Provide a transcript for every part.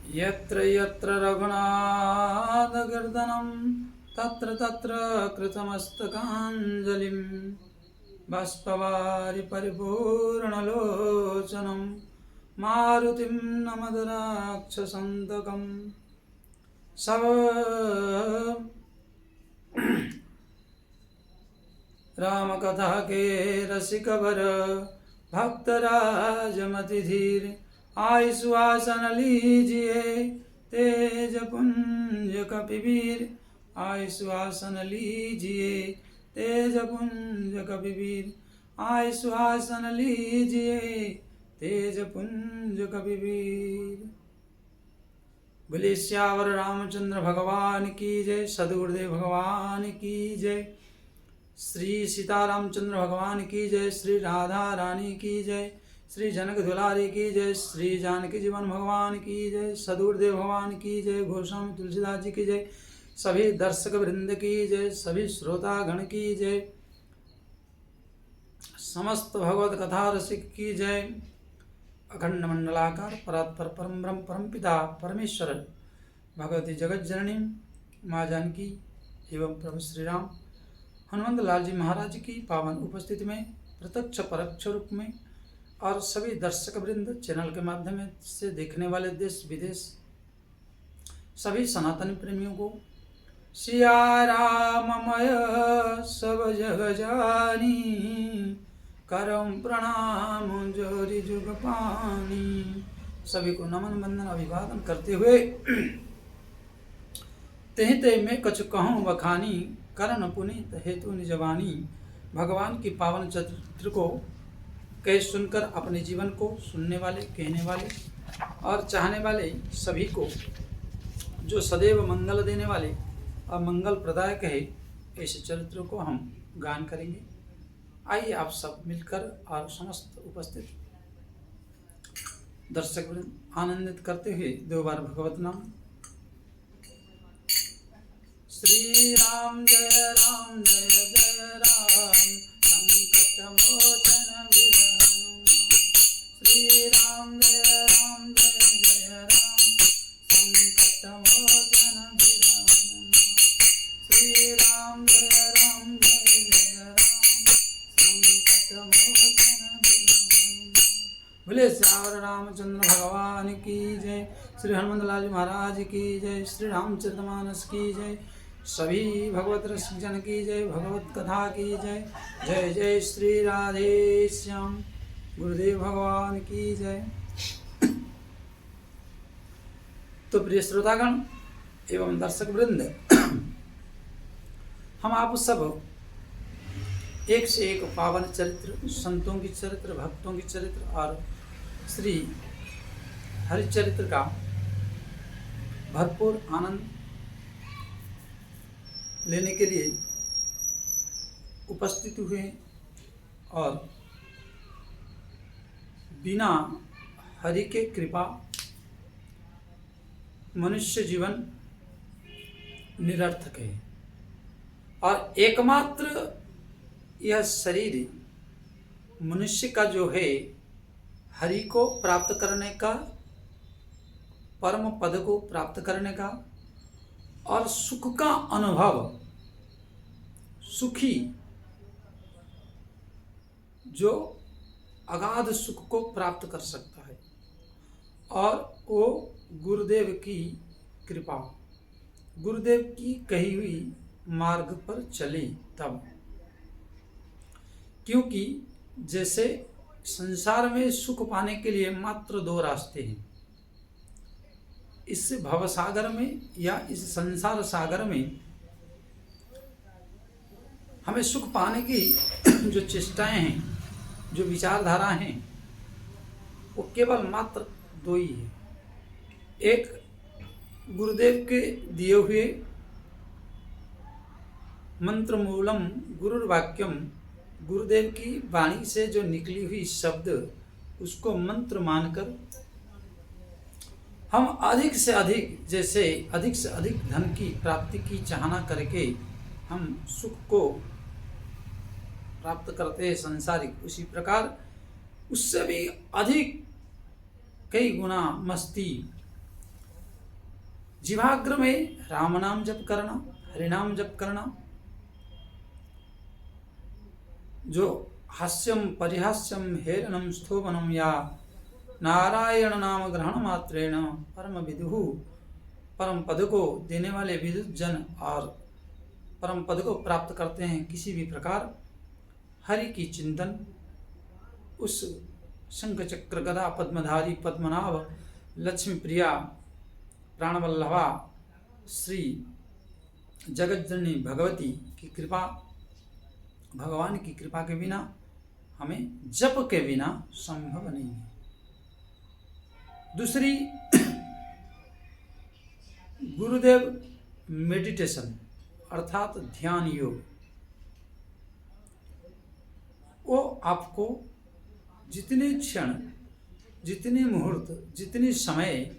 यत्र यत्र रघुनाथकीर्तनं तत्र तत्र कृतमस्तकाञ्जलिं बाष्पवारि परिपूर्णलोचनं मारुतिं नमद राक्षसन्तकं रामकथा के रसिकवर भक्तराजमति धीर आय सुहासन लीजिए तेज पुंज कपिवीर आय सुहासन लीजिए तेज पुंज कपिवीर आय सुहासन लीजिए तेज पुंज कपिवीर। बोले श्यावर रामचंद्र भगवान की जय, सदगुरुदेव भगवान की जय, श्री सीतारामचंद्र भगवान की जय, श्री राधा रानी की जय, श्री जनक दुलारी की जय, श्री जानकी जीवन भगवान की जय, सदगुरुदेव भगवान की जय, गोस्वामी तुलसीदास जी की जय, सभी दर्शक वृंद की जय, सभी श्रोतागण की जय, समस्त भगवत कथा रसिक की जय। अखंड मंडलाकार परात्पर परम ब्रह्म परम पिता परमेश्वर भगवती जगत जननी माँ जानकी एवं प्रभु श्री राम हनुमंत लाल जी महाराज की पावन उपस्थिति में प्रत्यक्ष परोक्ष रूप में और सभी दर्शक वृंद चैनल के माध्यम से देखने वाले देश विदेश सभी सनातन प्रेमियों को सिया राममय सब जग जानी करम प्रणाम जोरी जुग पानी। सभी को नमन वंदन अभिवादन करते हुए तेहते में कछु कहूँ बखानी करण पुनीत हेतु निजवानी। भगवान की पावन चरित्र को कह सुनकर अपने जीवन को सुनने वाले कहने वाले और चाहने वाले सभी को जो सदैव मंगल देने वाले और मंगल प्रदायक है ऐसे चरित्र को हम गान करेंगे। आइए आप सब मिलकर और समस्त उपस्थित दर्शक आनंदित करते हुए दो बार भगवत नाम श्री राम जय राम जय जय राम संकट मोचन विरहनुमान। श्री राम जय राम जय जय राम संकट मोचन विरहनुमान। श्री राम जय राम जय जय राम संकट मोचन विरहनुमान। बोले श्यावर रामचंद्र भगवान की जय, श्री हनुमंत लाल जी महाराज की जय, श्री रामचरितमानस की जय, सभी भगवत रसिक जन की जय, भगवत कथा की जय। जय जय श्री राधे श्याम गुरुदेव भगवान की जय। तो प्रिय श्रोतागण एवं दर्शक वृंद, हम आप सब एक से एक पावन चरित्र, संतों की चरित्र, भक्तों की चरित्र और श्री हरिचरित्र का भरपूर आनंद लेने के लिए उपस्थित हुए और बिना हरि के कृपा मनुष्य जीवन निरर्थक है और एकमात्र यह शरीर मनुष्य का जो है हरि को प्राप्त करने का, परम पद को प्राप्त करने का और सुख का अनुभव, सुखी जो अगाध सुख को प्राप्त कर सकता है और वो गुरुदेव की कृपा, गुरुदेव की कही हुई मार्ग पर चले तब। क्योंकि जैसे संसार में सुख पाने के लिए मात्र दो रास्ते हैं, इस भव सागर में या इस संसार सागर में हमें सुख पाने की जो चेष्टाएं हैं, जो विचारधारा हैं, वो केवल मात्र दो ही है। एक गुरुदेव के दिए हुए मंत्र मूलम गुरुर्वाक्यम, गुरुदेव की वाणी से जो निकली हुई शब्द उसको मंत्र मानकर हम अधिक से अधिक, जैसे अधिक से अधिक धन की प्राप्ति की चाहना करके हम सुख को प्राप्त करते हैं संसारिक, उसी प्रकार उससे भी अधिक कई गुना मस्ती जिह्वाग्र में राम नाम जप करना, हरिनाम जप करना, जो हास्यम परिहास्यम हेलनम स्तोभनम या नारायण नाम ग्रहण मात्रेण परम विदुहु, परम पद को देने वाले विद्युत जन और परम पद को प्राप्त करते हैं। किसी भी प्रकार हरि की चिंतन, उस शंख चक्र गदा पद्मधारी पद्मनाभ लक्ष्मी प्रिया प्राणवल्लभा श्री जगज्जननी भगवती की कृपा, भगवान की कृपा के बिना हमें जप के बिना संभव नहीं है। दूसरी, गुरुदेव मेडिटेशन अर्थात ध्यान योग, वो आपको जितने क्षण, जितने मुहूर्त, जितने समय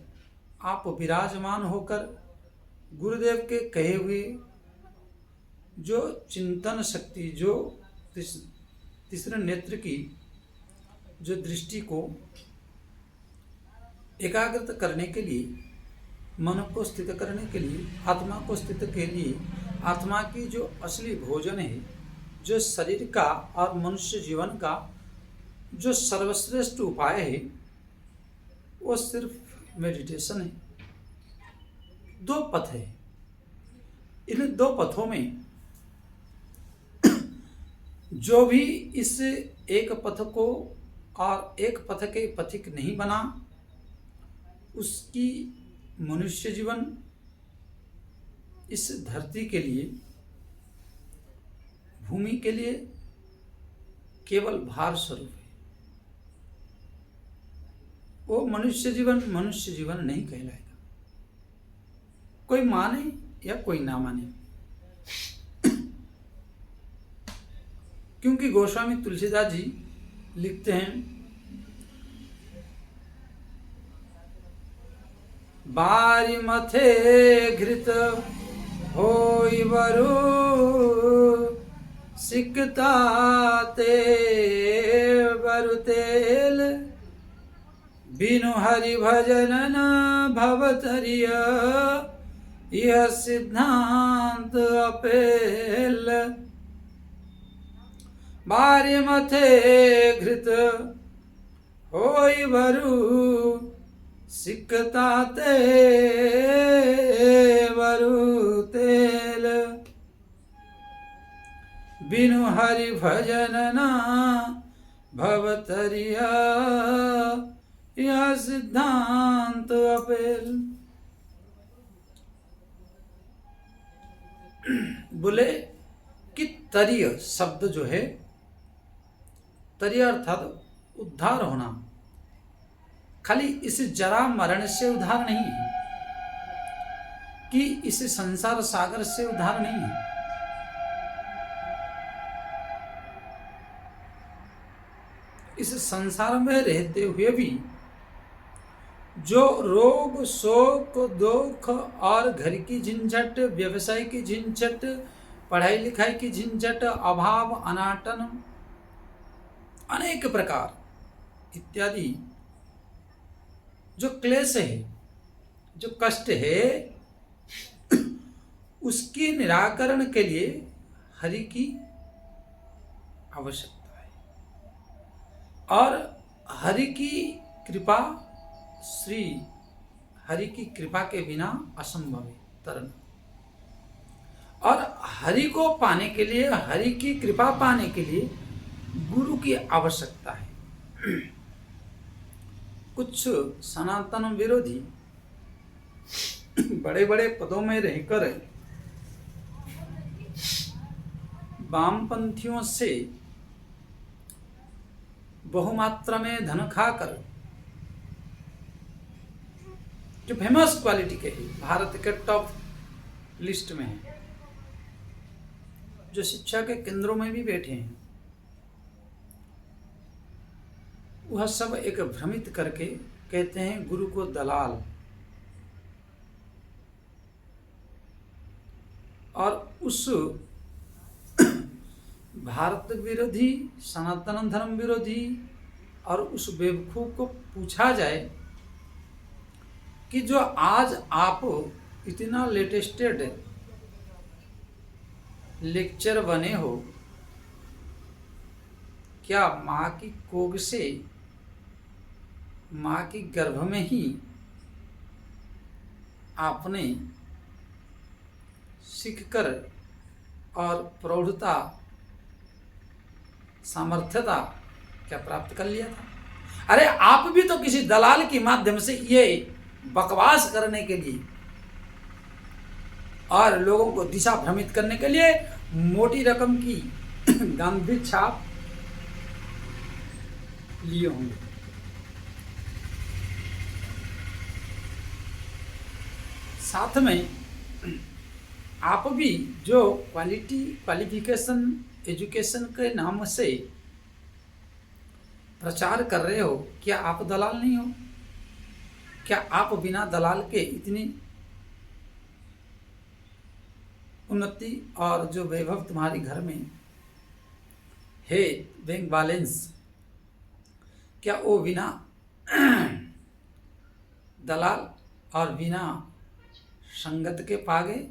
आप विराजमान होकर गुरुदेव के कहे हुए जो चिंतन शक्ति, जो तीसरे नेत्र की जो दृष्टि को एकाग्रत करने के लिए, मन को स्थित करने के लिए, आत्मा को स्थित के लिए, आत्मा की जो असली भोजन है, जो शरीर का और मनुष्य जीवन का जो सर्वश्रेष्ठ उपाय है, वो सिर्फ मेडिटेशन है। दो पथ है, इन दो पथों में जो भी इस एक पथ को और एक पथ के पथिक नहीं बना, उसकी मनुष्य जीवन इस धरती के लिए, भूमि के लिए केवल भार स्वरूप है। वो मनुष्य जीवन नहीं कहलाएगा। कोई माने या कोई ना माने, क्योंकि गोस्वामी तुलसीदास जी लिखते हैं, बारी मथे घृत होई बरु सिकता ते बरु तेल, बिनु हरि भजन न भवतरिय यह सिद्धांत अपेल। बारी मथे घृत होई बरु सिकता ते बरु तेल, बिनु हरि भजन न भवतरिया यह सिद्धांत अपेल। बोले कि तरीय शब्द जो है, तरीय अर्थात उद्धार होना, खाली इस जरा मरण से उद्धार नहीं है, कि इस संसार सागर से उद्धार नहीं है। इस संसार में रहते हुए भी जो रोग, शोक, दुख और घर की झंझट, व्यवसाय की झंझट, पढ़ाई लिखाई की झंझट, अभाव, अनाटन, अनेक प्रकार इत्यादि जो क्लेश है, जो कष्ट है, उसकी निराकरण के लिए हरि की आवश्यकता है। और हरि की कृपा, श्री हरि की कृपा के बिना असंभव है तरन। और हरि को पाने के लिए, हरि की कृपा पाने के लिए गुरु की आवश्यकता है। कुछ सनातन विरोधी बड़े बड़े पदों में रहकर वामपंथियों से बहुमात्रा में धन खाकर, जो फेमस क्वालिटी के हैं, भारत के टॉप लिस्ट में हैं, जो शिक्षा के केंद्रों में भी बैठे हैं, वह सब एक भ्रमित करके कहते हैं गुरु को दलाल। और उस भारत विरोधी, सनातन धर्म विरोधी और उस बेवकूफ को पूछा जाए कि जो आज आप इतना लेटेस्टेड लेक्चर बने हो, क्या माँ की कोख से, माँ की गर्भ में ही आपने सीखकर और प्रौढ़ता, सामर्थ्यता क्या प्राप्त कर लिया था? अरे आप भी तो किसी दलाल के माध्यम से ये बकवास करने के लिए और लोगों को दिशा भ्रमित करने के लिए मोटी रकम की गांधी छाप लिए होंगे। साथ में आप भी जो क्वालिफिकेशन एजुकेशन के नाम से प्रचार कर रहे हो, क्या आप दलाल नहीं हो? क्या आप बिना दलाल के इतनी उन्नति और जो वैभव तुम्हारे घर में है, बैंक बैलेंस, क्या वो बिना दलाल और बिना संगत के पा गए?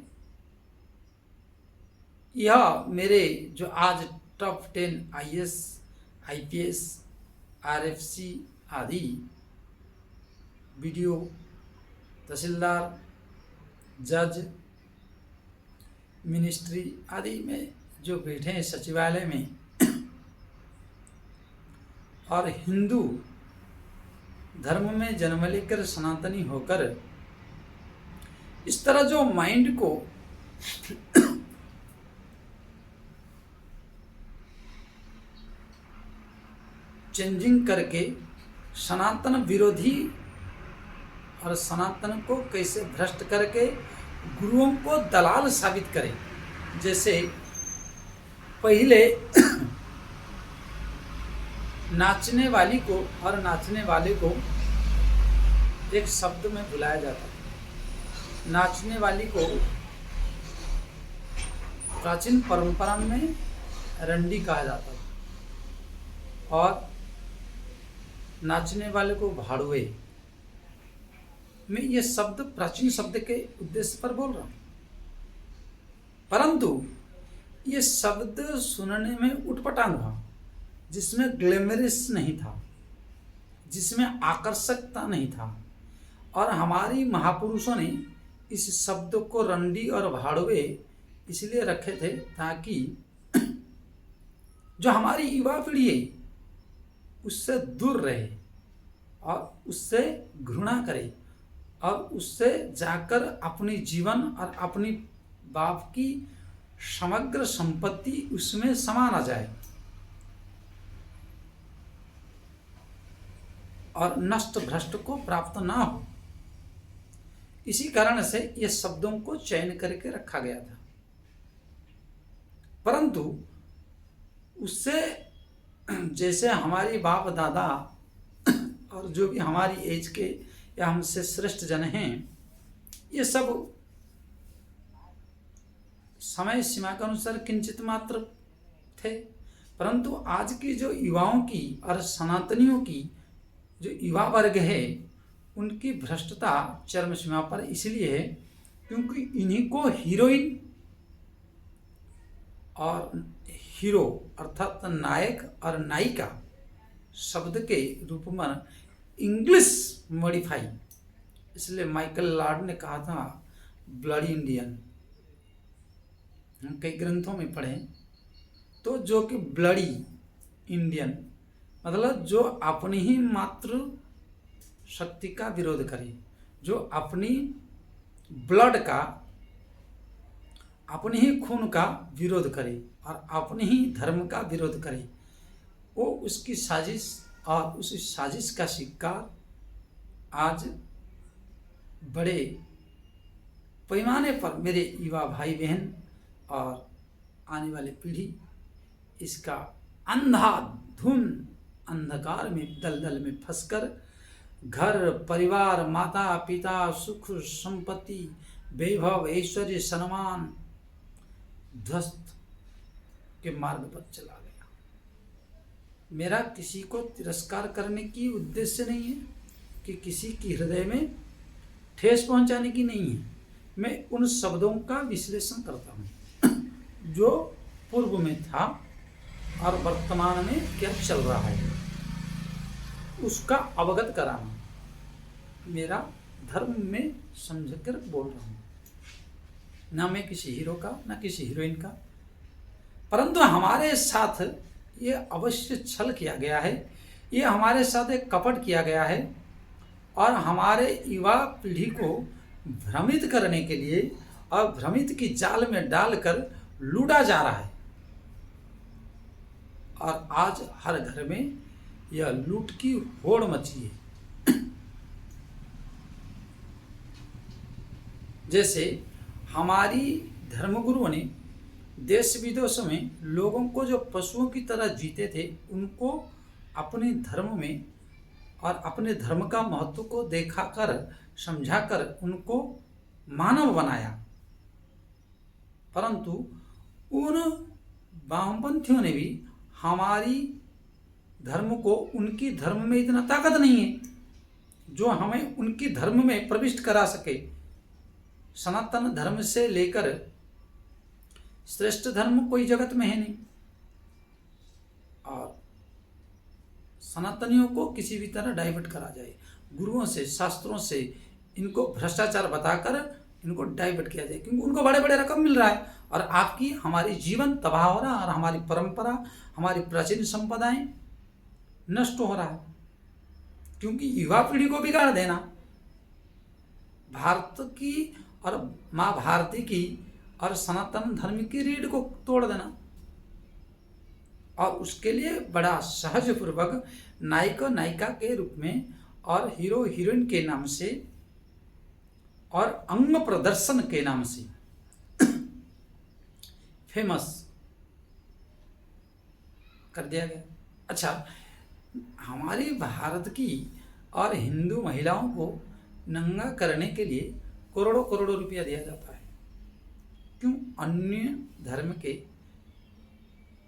यह मेरे जो आज टॉप 10 IAS, IPS, RFC आदि वीडियो, तहसीलदार, जज, मिनिस्ट्री आदि में जो बैठे हैं सचिवालय में और हिंदू धर्म में जन्म लेकर सनातनी होकर इस तरह जो माइंड को चेंजिंग करके सनातन विरोधी और सनातन को कैसे भ्रष्ट करके गुरुओं को दलाल साबित करे। जैसे पहले नाचने वाली को और नाचने वाले को एक शब्द में बुलाया जाता है। नाचने वाली को प्राचीन परंपरा में रंडी कहा जाता था और नाचने वाले को भाड़ुए। मैं ये शब्द प्राचीन शब्द के उद्देश्य पर बोल रहा हूं, परंतु ये शब्द सुनने में उटपटांग था, जिसमें ग्लैमरस नहीं था, जिसमें आकर्षकता नहीं था। और हमारी महापुरुषों ने इस शब्द को रंडी और भाड़ुए इसलिए रखे थे ताकि जो हमारी युवा पीढ़ी है उससे दूर रहे और उससे घृणा करे और उससे जाकर अपनी जीवन और अपनी बाप की समग्र संपत्ति उसमें समा ना जाए और नष्ट भ्रष्ट को प्राप्त ना हो। इसी कारण से ये शब्दों को चयन करके रखा गया था। परंतु उससे जैसे हमारी बाप दादा और जो भी हमारी एज के या हमसे श्रेष्ठ जन हैं, ये सब समय सीमा के अनुसार किंचित मात्र थे। परंतु आज की जो युवाओं की और सनातनियों की जो युवा वर्ग है, उनकी भ्रष्टता चरम सीमा पर इसलिए है क्योंकि इन्हीं को हीरोइन और हीरो अर्थात नायक और नायिका शब्द के रूप में इंग्लिश मॉडिफाई, इसलिए माइकल लॉर्ड ने कहा था ब्लडी इंडियन। हम कई ग्रंथों में पढ़े तो जो कि ब्लडी इंडियन मतलब जो अपनी ही मातृ शक्ति का विरोध करे, जो अपनी ब्लड का, अपने ही खून का विरोध करे और अपने ही धर्म का विरोध करे, वो उसकी साजिश और उस साजिश का शिकार आज बड़े पैमाने पर मेरे युवा भाई बहन और आने वाली पीढ़ी इसका अंधाधुन अंधकार में दलदल में फंसकर घर परिवार माता पिता सुख संपत्ति वैभव ऐश्वर्य सम्मान ध्वस्त के मार्ग पर चला गया। मेरा किसी को तिरस्कार करने की उद्देश्य नहीं है कि किसी की हृदय में ठेस पहुंचाने की नहीं है, मैं उन शब्दों का विश्लेषण करता हूँ जो पूर्व में था और वर्तमान में क्या चल रहा है, उसका अवगत कराना मेरा धर्म में समझकर बोल रहा हूँ। ना मैं किसी हीरो का, ना किसी हीरोइन का, परंतु हमारे साथ ये अवश्य छल किया गया है, ये हमारे साथ एक कपट किया गया है और हमारे युवा पीढ़ी को भ्रमित करने के लिए और भ्रमित की जाल में डालकर लूटा जा रहा है। और आज हर घर में यह लूट की होड़ मची है। जैसे हमारी धर्मगुरुओं ने देश विदेशों में लोगों को जो पशुओं की तरह जीते थे, उनको अपने धर्म में और अपने धर्म का महत्व को दिखाकर समझाकर उनको मानव बनाया। परंतु उन वामपंथियों ने भी हमारी धर्म को, उनकी धर्म में इतना ताकत नहीं है जो हमें उनकी धर्म में प्रविष्ट करा सके। सनातन धर्म से लेकर श्रेष्ठ धर्म कोई जगत में है नहीं, और सनातनियों को किसी भी तरह डाइवर्ट करा जाए, गुरुओं से, शास्त्रों से इनको भ्रष्टाचार बताकर इनको डाइवर्ट किया जाए, क्योंकि उनको बड़े बड़े रकम मिल रहा है और आपकी हमारी जीवन तबाह हो रहा है और हमारी परंपरा, हमारी प्राचीन संपदाएं नष्ट हो रहा है। क्योंकि युवा पीढ़ी को बिगाड़ देना, भारत की और माँ भारती की और सनातन धर्म की रीढ़ को तोड़ देना, और उसके लिए बड़ा सहज पूर्वक नायक नायिका के रूप में और हीरो हीरोइन के नाम से और अंग प्रदर्शन के नाम से फेमस कर दिया गया। अच्छा, हमारी भारत की और हिंदू महिलाओं को नंगा करने के लिए करोड़ों करोड़ों रुपया दिया जाता है। क्यों? अन्य धर्म के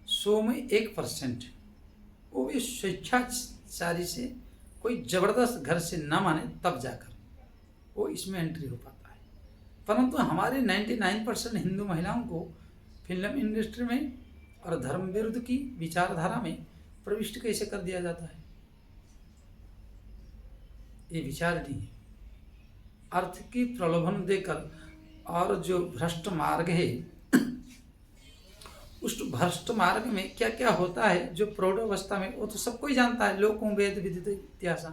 100 में 1%, वो भी स्वेच्छाचारी से, कोई जबरदस्त घर से न माने तब जाकर वो इसमें एंट्री हो पाता है। परंतु हमारे 99% हिंदू महिलाओं को फिल्म इंडस्ट्री में और धर्म विरुद्ध की विचारधारा में प्रविष्ट कैसे कर दिया जाता है? ये विचार नहीं है। अर्थ की प्रलोभन देकर और जो भ्रष्ट मार्ग है, उस भ्रष्ट मार्ग में क्या क्या होता है जो प्रौढ़ अवस्था में, वो तो सबको ही जानता है। लोकों वेद विदित इतिहास,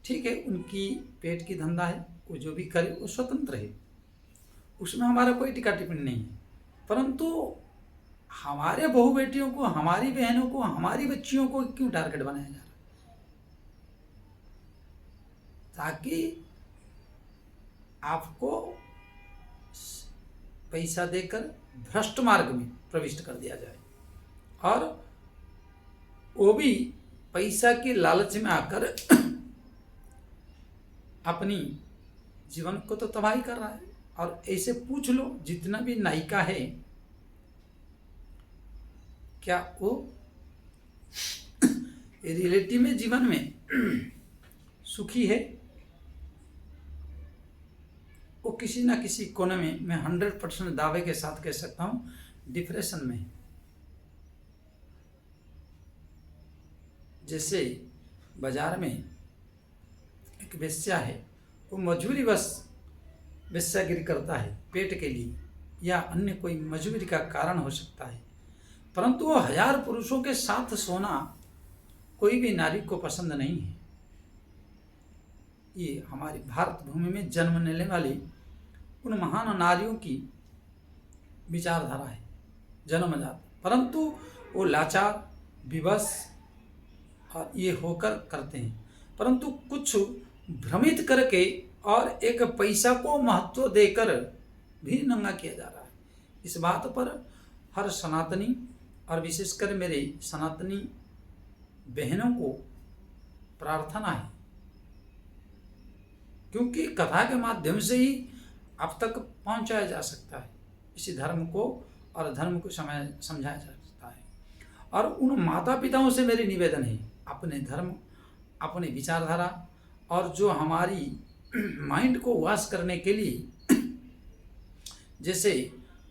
ठीक है, उनकी पेट की धंधा है, वो जो भी करे वो स्वतंत्र है, उसमें हमारा कोई टीका टिप्पणी नहीं है। परंतु हमारे बहू बेटियों को, हमारी बहनों को, हमारी बच्चियों को क्यों टारगेट बनाया जा रहा है? ताकि आपको पैसा देकर भ्रष्ट मार्ग में प्रविष्ट कर दिया जाए, और वो भी पैसा के लालच में आकर अपनी जीवन को तो तबाही कर रहा है। और ऐसे पूछ लो, जितना भी नायिका है, क्या वो रियलिटी में जीवन में सुखी है? वो किसी ना किसी कोने में, मैं 100% दावे के साथ कह सकता हूँ, डिप्रेशन में। जैसे बाजार में एक वेश्या है, वो मजबूरी बस वेश्यागिरी करता है पेट के लिए, या अन्य कोई मजबूरी का कारण हो सकता है, परंतु वो 1000 पुरुषों के साथ सोना कोई भी नारी को पसंद नहीं है। ये हमारी भारत भूमि में जन्म लेने वाली उन महान नारियों की विचारधारा है, जन्मजात। परंतु वो लाचार, विवश और ये होकर करते हैं। परंतु कुछ भ्रमित करके और एक पैसा को महत्व देकर भी नंगा किया जा रहा है। इस बात पर हर सनातनी और विशेषकर मेरे सनातनी बहनों को प्रार्थना है, क्योंकि कथा के माध्यम से ही अब तक पहुंचाया जा सकता है इसी धर्म को, और धर्म को समझाया जा सकता है। और उन माता पिताओं से मेरी निवेदन है, अपने धर्म, अपनी विचारधारा और जो हमारी माइंड को वॉश करने के लिए जैसे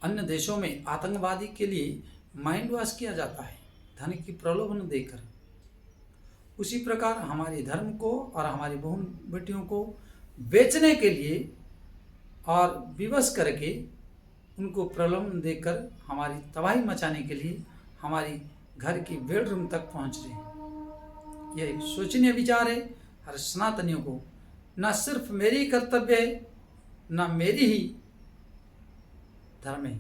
अन्य देशों में आतंकवादी के लिए माइंड वॉश किया जाता है धन की प्रलोभन देकर, उसी प्रकार हमारे धर्म को और हमारी बहन बेटियों को बेचने के लिए और विवश करके उनको प्रलोभन देकर हमारी तबाही मचाने के लिए हमारी घर की बेडरूम तक पहुंच रहे हैं। यह एक शोचनीय विचार है। हर सनातनियों को न सिर्फ मेरी कर्तव्य है, न मेरी ही धर्म है।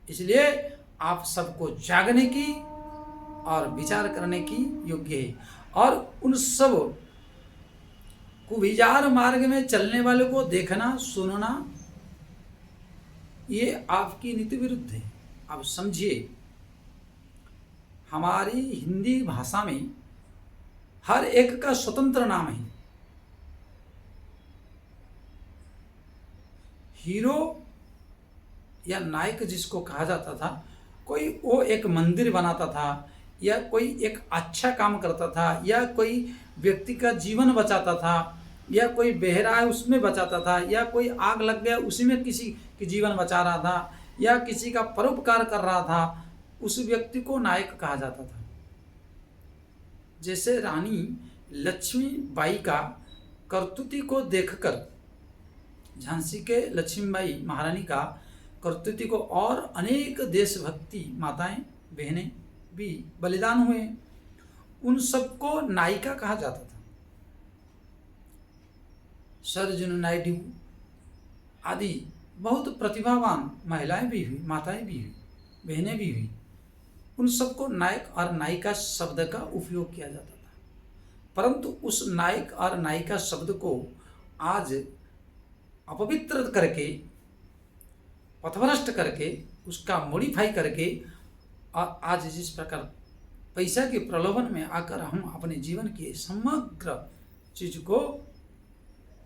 इसलिए आप सबको जागने की और विचार करने की योग्य है और उन सब कुविचार मार्ग में चलने वाले को देखना सुनना ये आपकी नीति विरुद्ध है। आप समझिए, हमारी हिंदी भाषा में हर एक का स्वतंत्र नाम है। हीरो या नायक जिसको कहा जाता था, कोई वो एक मंदिर बनाता था या कोई एक अच्छा काम करता था या कोई व्यक्ति का जीवन बचाता था या कोई बहरा है उसमें बचाता था या कोई आग लग गया उसी में किसी की जीवन बचा रहा था या किसी का परोपकार कर रहा था, उस व्यक्ति को नायक कहा जाता था। जैसे रानी लक्ष्मीबाई का कर्तुती को देखकर, झांसी के लक्ष्मीबाई महारानी का कर्तुती को और अनेक देशभक्ति माताएं बहनें भी बलिदान हुए, उन सबको नायिका कहा जाता था। सरोजिनी नायडू आदि बहुत प्रतिभावान महिलाएं भी हुई, माताएं भी हुई, बहनें भी हुई, उन सबको नायक और नायिका शब्द का उपयोग किया जाता था। परंतु उस नायक और नायिका शब्द को आज अपवित्र करके, पथभ्रष्ट करके, उसका मॉडिफाई करके और आज जिस प्रकार पैसा के प्रलोभन में आकर हम अपने जीवन की समग्र चीज को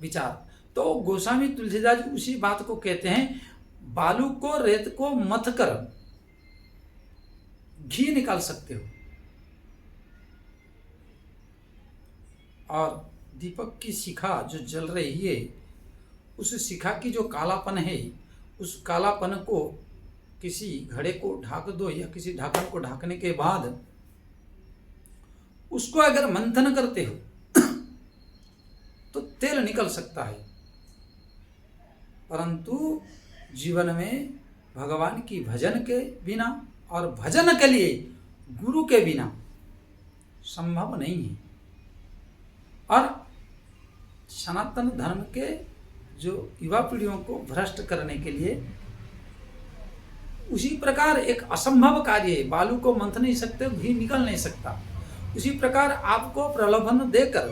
विचार, तो गोस्वामी तुलसीदास जी उसी बात को कहते हैं, बालू को रेत को मथ कर घी निकाल सकते हो और दीपक की शिखा जो जल रही है, उस शिखा की जो कालापन है, उस कालापन को किसी घड़े को ढाक दो या किसी ढक्कन को ढकने के बाद उसको अगर मंथन करते हो तो तेल निकल सकता है। परंतु जीवन में भगवान की भजन के बिना और भजन के लिए गुरु के बिना संभव नहीं है। और सनातन धर्म के जो युवा पीढ़ियों को भ्रष्ट करने के लिए उसी प्रकार एक असंभव कार्य है, बालू को मंथ नहीं सकते, घी निकल नहीं सकता। उसी प्रकार आपको प्रलोभन देकर,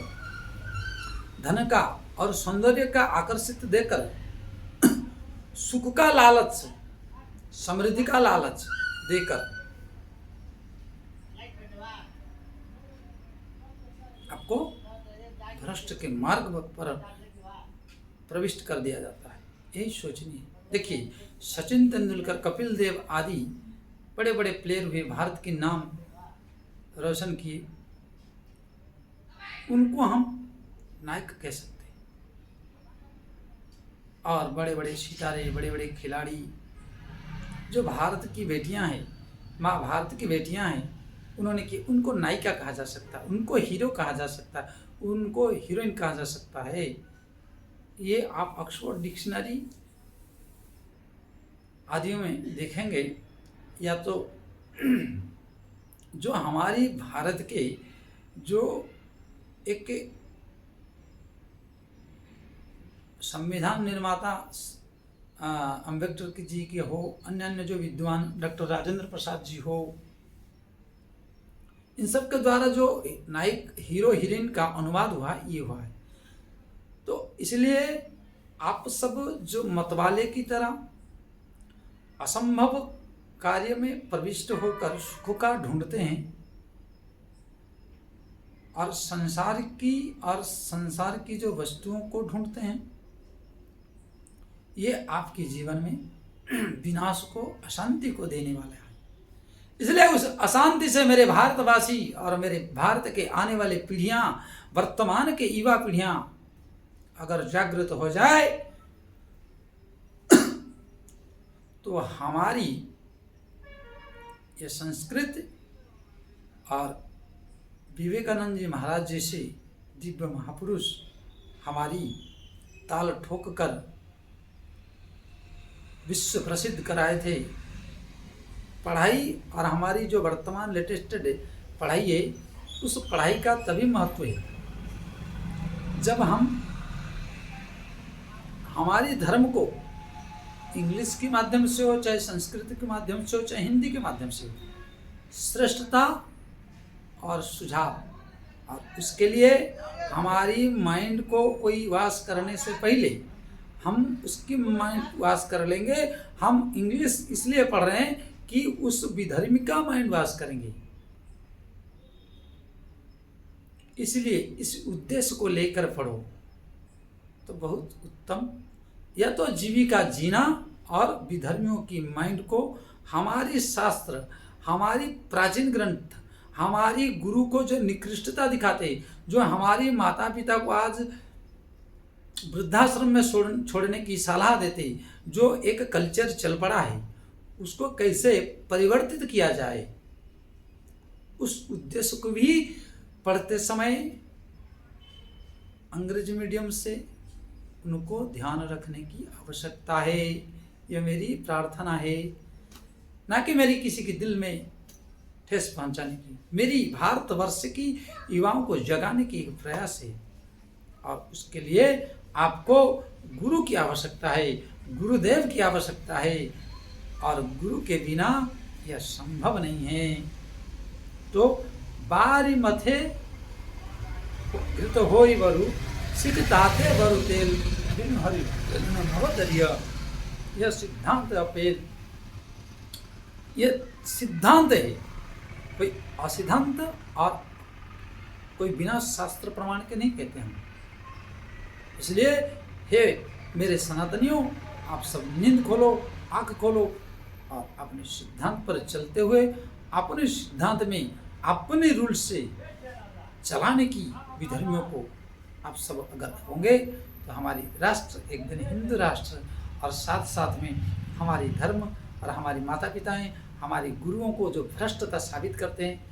धन का और सौंदर्य का आकर्षित देकर, सुख का लालच, समृद्धि का लालच देकर आपको भ्रष्ट के मार्ग पर प्रविष्ट कर दिया जाता है। यही सोचनीय। देखिए, सचिन तेंदुलकर, कपिल देव आदि बड़े बड़े प्लेयर हुए, भारत के नाम रोशन किए, उनको हम नायक कह सकते हैं। और बड़े बड़े सितारे, बड़े बड़े खिलाड़ी जो भारत की बेटियां हैं, माँ भारत की बेटियां हैं, उन्होंने कि उनको नायिका कहा जा सकता है, उनको हीरो कहा जा सकता है, उनको हीरोइन कहा जा सकता है। ये आप ऑक्सफोर्ड डिक्शनरी आदियों में देखेंगे, या तो जो हमारी भारत के जो एक संविधान निर्माता अम्बेडकर जी के हो, अन्य अन्य जो विद्वान डॉक्टर राजेंद्र प्रसाद जी हो, इन सब के द्वारा जो नायक हीरो हीरोइन का अनुवाद हुआ, ये हुआ है। तो इसलिए आप सब जो मतवाले की तरह असंभव कार्य में प्रविष्ट होकर सुख का ढूंढते हैं और संसार की जो वस्तुओं को ढूंढते हैं, ये आपके जीवन में विनाश को, अशांति को देने वाला है। इसलिए उस अशांति से मेरे भारतवासी और मेरे भारत के आने वाले पीढ़ियां, वर्तमान के युवा पीढ़ियां अगर जागृत हो जाए तो हमारी ये संस्कृत और विवेकानंद जी महाराज जैसे दिव्य महापुरुष हमारी ताल ठोक कर विश्व प्रसिद्ध कराए थे। पढ़ाई और हमारी जो वर्तमान लेटेस्ट पढ़ाई है, उस पढ़ाई का तभी महत्व है जब हम हमारी धर्म को इंग्लिश के माध्यम से हो, चाहे संस्कृत के माध्यम से हो, चाहे हिंदी के माध्यम से हो, श्रेष्ठता और सुझाव, और उसके लिए हमारी माइंड को कोई वास करने से पहले हम उसकी माइंड वास कर लेंगे। हम इंग्लिश इसलिए पढ़ रहे हैं कि उस विधर्मी का माइंड वास करेंगे, इसलिए इस उद्देश्य को लेकर पढ़ो तो बहुत उत्तम। या तो जीविका जीना और विधर्मियों की माइंड को हमारी शास्त्र, हमारी प्राचीन ग्रंथ, हमारी गुरु को जो निकृष्टता दिखाते, जो हमारी माता पिता को आज वृद्धाश्रम में छोड़ने की सलाह देते, जो एक कल्चर चल पड़ा है, उसको कैसे परिवर्तित किया जाए, उस उद्देश्य को भी पढ़ते समय अंग्रेजी मीडियम से उनको ध्यान रखने की आवश्यकता है। यह मेरी प्रार्थना है, ना कि मेरी किसी के दिल में ठेस पहुंचाने की, मेरी भारतवर्ष की युवाओं को जगाने की एक प्रयास है। और उसके लिए आपको गुरु की आवश्यकता है, गुरुदेव की आवश्यकता है, और गुरु के बिना यह संभव नहीं है। तो बारी मथे घृत होई बरु सिख ताते बरु तेल बिन हरि भवदरिया, यह सिद्धांत अपेल, यह सिद्धांत है, कोई असिद्धांत और कोई बिना शास्त्र प्रमाण के नहीं कहते हम। इसलिए हे मेरे सनातनियों, आप सब नींद खोलो, आंख खोलो और अपने सिद्धांत पर चलते हुए अपने सिद्धांत में अपने रूल से चलाने की विधर्मियों को आप सब अगर होंगे तो हमारी राष्ट्र एक दिन हिंदू राष्ट्र, और साथ साथ में हमारी धर्म और हमारी माता पिताएं हमारे गुरुओं को जो भ्रष्टता साबित करते हैं,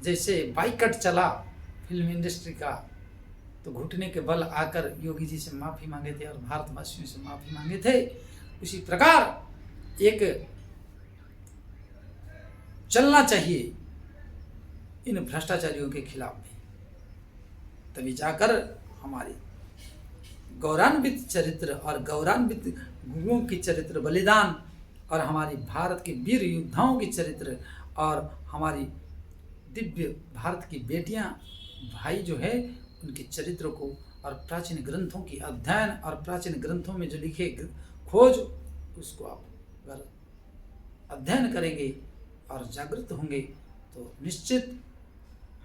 जैसे बाइकट चला फिल्म इंडस्ट्री का, तो घुटने के बल आकर योगी जी से माफ़ी मांगे थे और भारतवासियों से माफ़ी मांगे थे, उसी प्रकार एक चलना चाहिए इन भ्रष्टाचारियों के खिलाफ भी, तभी जाकर हमारी गौरवान्वित चरित्र और गौरवान्वित गुरुओं की चरित्र बलिदान, और हमारी भारत के वीर योद्धाओं की चरित्र, और हमारी दिव्य भारत की बेटियां भाई जो है उनके चरित्र को, और प्राचीन ग्रंथों की अध्ययन और प्राचीन ग्रंथों में जो लिखे खोज, उसको आप अगर अध्ययन करेंगे और जागृत होंगे तो निश्चित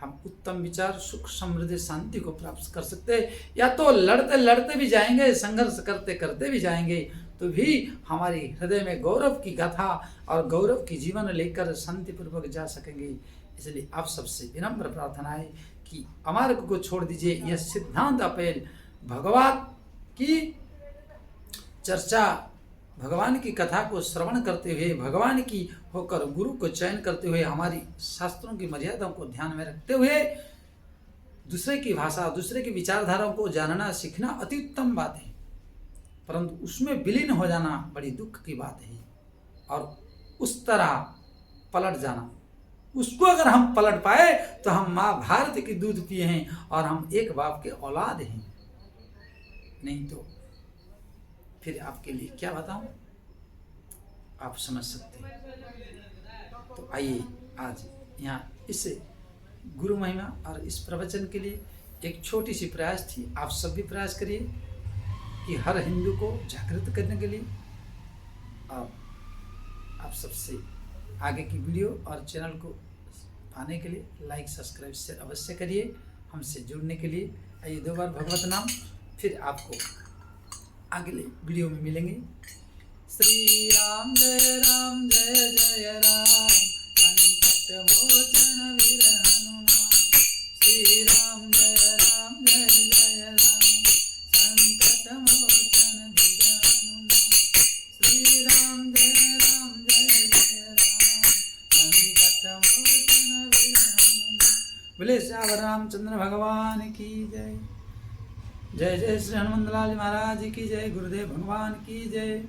हम उत्तम विचार, सुख, समृद्धि, शांति को प्राप्त कर सकते हैं। या तो लड़ते लड़ते भी जाएंगे, संघर्ष करते करते भी जाएंगे, तो भी हमारी हृदय में गौरव की गाथा और गौरव की जीवन लेकर शांतिपूर्वक जा सकेंगे। इसलिए आप सबसे विनम्र प्रार्थना है कि अमार्ग को छोड़ दीजिए, यह सिद्धांत अपेल भगवान की चर्चा, भगवान की कथा को श्रवण करते हुए, भगवान की होकर गुरु को चयन करते हुए, हमारी शास्त्रों की मर्यादाओं को ध्यान में रखते हुए दूसरे की भाषा, दूसरे की विचारधाराओं को जानना सीखना अति उत्तम बात है, परंतु उसमें विलीन हो जाना बड़ी दुख की बात है। और उस तरह पलट जाना, उसको अगर हम पलट पाए तो हम माँ भारत की दूध पिए हैं और हम एक बाप के औलाद हैं, नहीं तो फिर आपके लिए क्या बताऊं, आप समझ सकते हैं। तो आइए आज यहाँ इस गुरु महिमा और इस प्रवचन के लिए एक छोटी सी प्रयास थी। आप सब भी प्रयास करिए कि हर हिंदू को जागृत करने के लिए, और आप सबसे आगे की वीडियो और चैनल को पाने के लिए लाइक, सब्सक्राइब, शेयर अवश्य करिए। हमसे जुड़ने के लिए आइए 2 बार भगवत नाम, फिर आपको अगले वीडियो में मिलेंगे। श्री राम जय जय राम, संकट मोचन वीर हनुमान। श्री राम जय जय राम, संकट मोचन वीर हनुमान। श्री राम बोले श्यावर रामचंद्र भगवान की जय। जय जय श्री हनुमंत लाल महाराज की जय। गुरुदेव भगवान की जय।